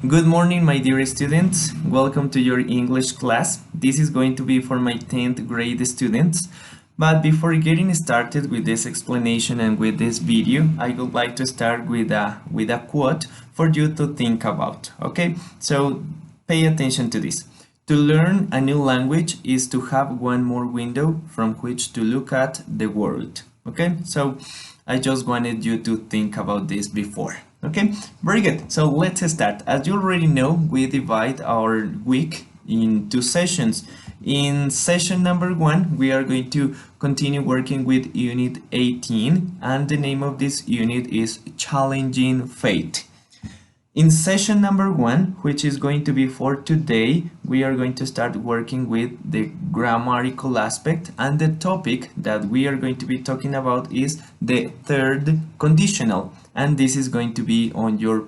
Good morning, my dear students. Welcome to your English class. This is going to be for my 10th grade students. But before getting started with this explanation and with this video, I would like to start with a quote for you to think about. Okay, so pay attention to this. To learn a new language is to have one more window from which to look at the world. Okay, so I just wanted you to think about this before. Okay, very good. So let's start. As you already know, we divide our week in two sessions. In session number 1, we are going to continue working with Unit 18, and the name of this unit is Challenging Fate. In session number 1, which is going to be for today, we are going to start working with the grammatical aspect, and the topic that we are going to be talking about is the third conditional, and this is going to be on your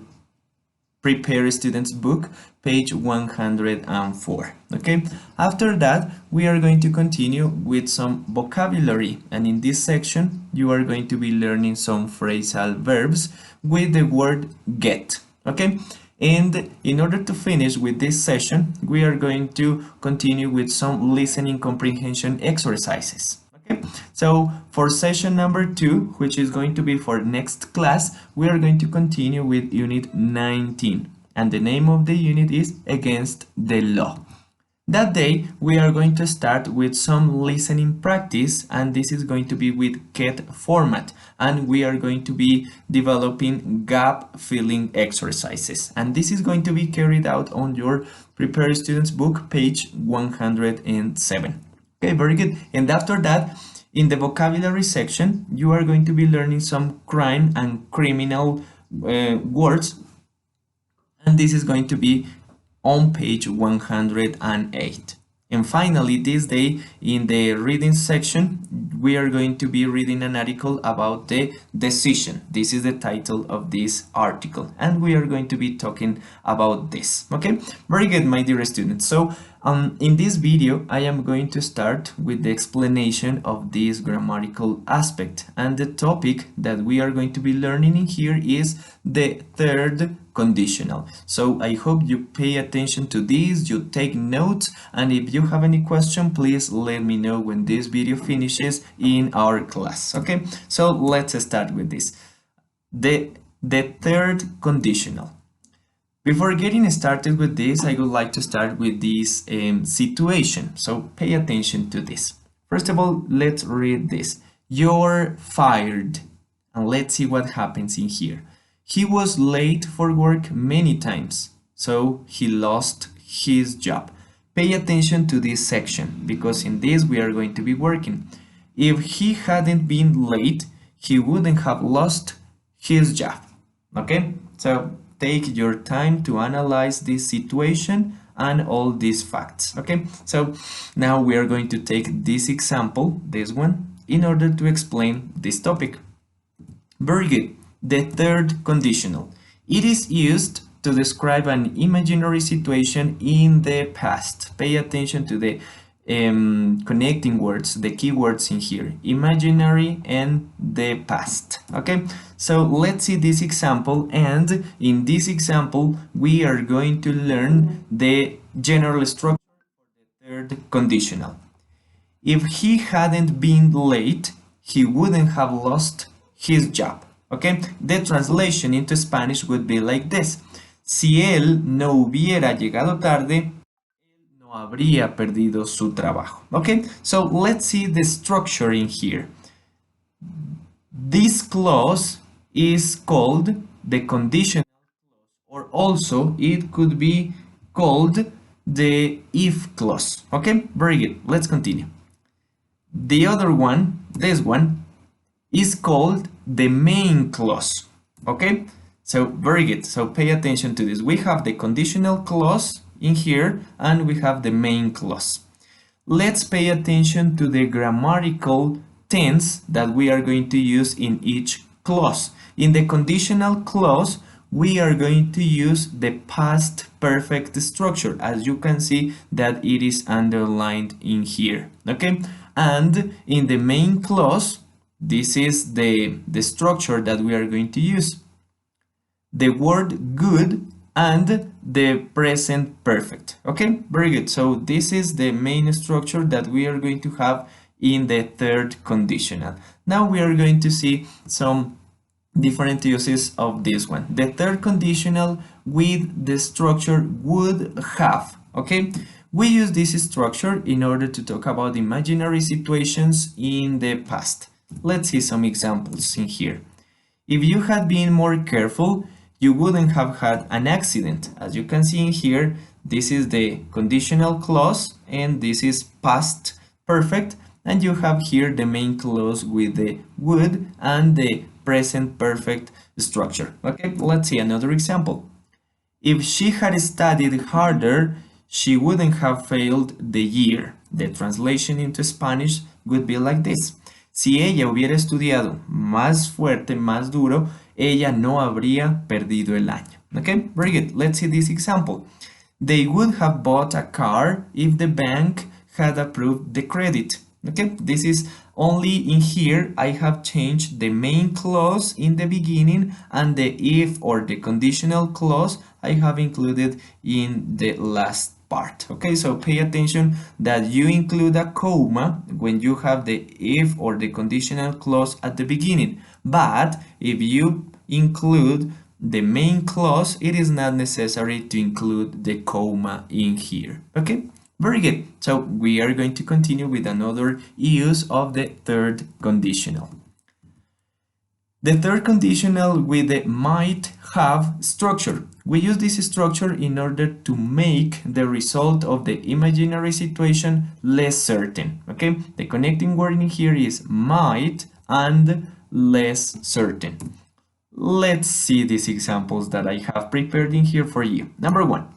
Prepare Students book, page 104. Okay, after that we are going to continue with some vocabulary, and in this section you are going to be learning some phrasal verbs with the word get. Okay, and in order to finish with this session, we are going to continue with some listening comprehension exercises. Okay, so for session number 2, which is going to be for next class, we are going to continue with Unit 19, and the name of the unit is Against the Law. That day, we are going to start with some listening practice, and this is going to be with get format, and we are going to be developing gap filling exercises, and this is going to be carried out on your Prepare Students book, page 107. Okay, very good. And after that, in the vocabulary section, you are going to be learning some crime and criminal words, and this is going to be on page 108. And finally, this day in the reading section, we are going to be reading an article about the decision. This is the title of this article, and we are going to be talking about this. Okay, very good, my dear students. So in this video, I am going to start with the explanation of this grammatical aspect, and the topic that we are going to be learning in here is the third conditional. So I hope you pay attention to this, you take notes, and if you have any question, please let me know when this video finishes in our class. Okay, so let's start with this. The third conditional. Before getting started with this, I would like to start with this situation. So pay attention to this. First of all, let's read this. You're fired. And let's see what happens in here. He was late for work many times, so he lost his job. Pay attention to this section, because in this we are going to be working. If he hadn't been late, he wouldn't have lost his job. Okay, so take your time to analyze this situation and all these facts. Okay, so now we are going to take this example, this one, in order to explain this topic. Very good. The third conditional. It is used to describe an imaginary situation in the past. Pay attention to the connecting words, the keywords in here, imaginary and the past. Okay, so let's see this example, and in this example we are going to learn the general structure for the third conditional. If he hadn't been late, he wouldn't have lost his job. Okay, the translation into Spanish would be like this. Si él no hubiera llegado tarde, él no habría perdido su trabajo. Okay, so let's see the structure in here. This clause is called the conditional clause, or also it could be called the if clause. Okay, very good. Let's continue. The other one, this one, is called the main clause. Okay, so very good. So pay attention to this. We have the conditional clause in here, and we have the main clause. Let's pay attention to the grammatical tense that we are going to use in each clause. In the conditional clause, we are going to use the past perfect structure, as you can see that it is underlined in here. Okay, and in the main clause, this is the structure that we are going to use. The word good and the present perfect. Okay, very good. So this is the main structure that we are going to have in the third conditional. Now we are going to see some different uses of this one. The third conditional with the structure would have. Okay, we use this structure in order to talk about imaginary situations in the past. Let's see some examples in here. If you had been more careful, you wouldn't have had an accident. As you can see in here, this is the conditional clause and this is past perfect, and you have here the main clause with the would and the present perfect structure. Okay, let's see another example. If she had studied harder, she wouldn't have failed the year. The translation into Spanish would be like this. Si ella hubiera estudiado más fuerte, más duro, ella no habría perdido el año. Okay, very good. Let's see this example. They would have bought a car if the bank had approved the credit. Okay, this is only in here I have changed the main clause in the beginning, and the if or the conditional clause I have included in the last part. Okay, so pay attention that you include a comma when you have the if or the conditional clause at the beginning, but if you include the main clause, it is not necessary to include the comma in here. Okay, very good. So we are going to continue with another use of the third conditional. The third conditional with the might have structure. We use this structure in order to make the result of the imaginary situation less certain. Okay, the connecting word in here is might and less certain. Let's see these examples that I have prepared in here for you. Number one.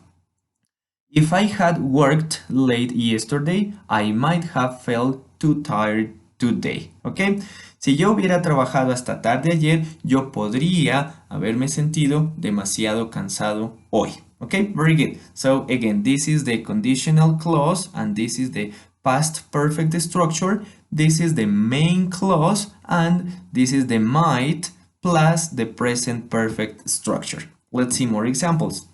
If I had worked late yesterday, I might have felt too tired today. Okay? Si yo hubiera trabajado hasta tarde ayer, yo podría haberme sentido demasiado cansado hoy. Okay? Very good. So again, this is the conditional clause and this is the past perfect structure. This is the main clause and this is the might plus the present perfect structure. Let's see more examples.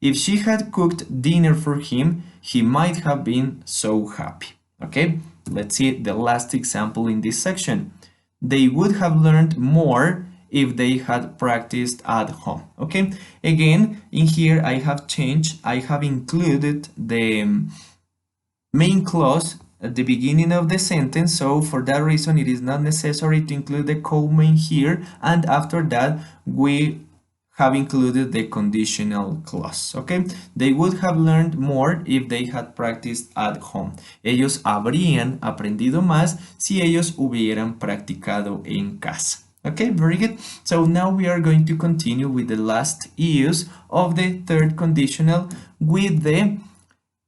If she had cooked dinner for him, he might have been so happy. Okay, let's see the last example in this section. They would have learned more if they had practiced at home. Okay, again, in here I have included the main clause at the beginning of the sentence, so for that reason it is not necessary to include the comma in here, and after that we have included the conditional clause. Okay, they would have learned more if they had practiced at home. Ellos habrían aprendido más si ellos hubieran practicado en casa. Okay, very good. So now we are going to continue with the last use of the third conditional with the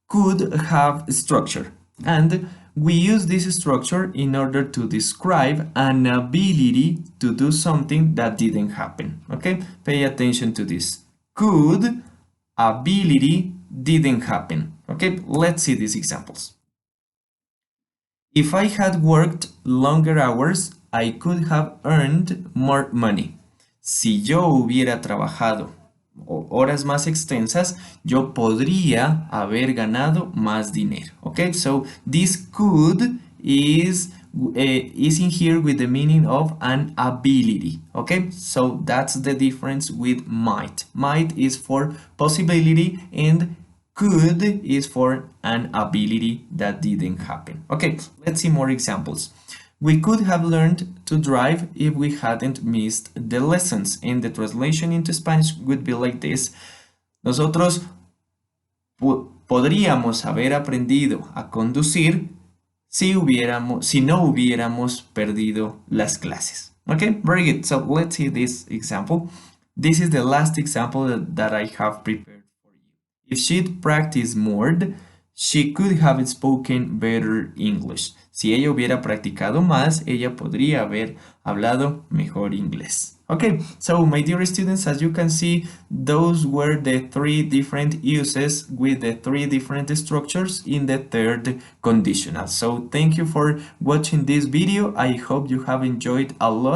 could have structure, and we use this structure in order to describe an ability to do something that didn't happen. Okay, pay attention to this. Could, ability, didn't happen. Okay, let's see these examples. If I had worked longer hours, I could have earned more money. Si yo hubiera trabajado horas más extensas, yo podría haber ganado más dinero. Okay, so this could is in here with the meaning of an ability. Okay, so that's the difference with might. Might is for possibility and could is for an ability that didn't happen. Okay, let's see more examples. We could have learned to drive if we hadn't missed the lessons. And the translation into Spanish would be like this. Nosotros podríamos haber aprendido a conducir si no hubiéramos perdido las clases. Okay, very good. So let's see this example. This is the last example that I have prepared for you. If she'd practiced more, she could have spoken better English. Si ella hubiera practicado más, ella podría haber hablado mejor inglés. Okay, so my dear students, as you can see, those were the three different uses with the three different structures in the third conditional. So thank you for watching this video. I hope you have enjoyed a lot.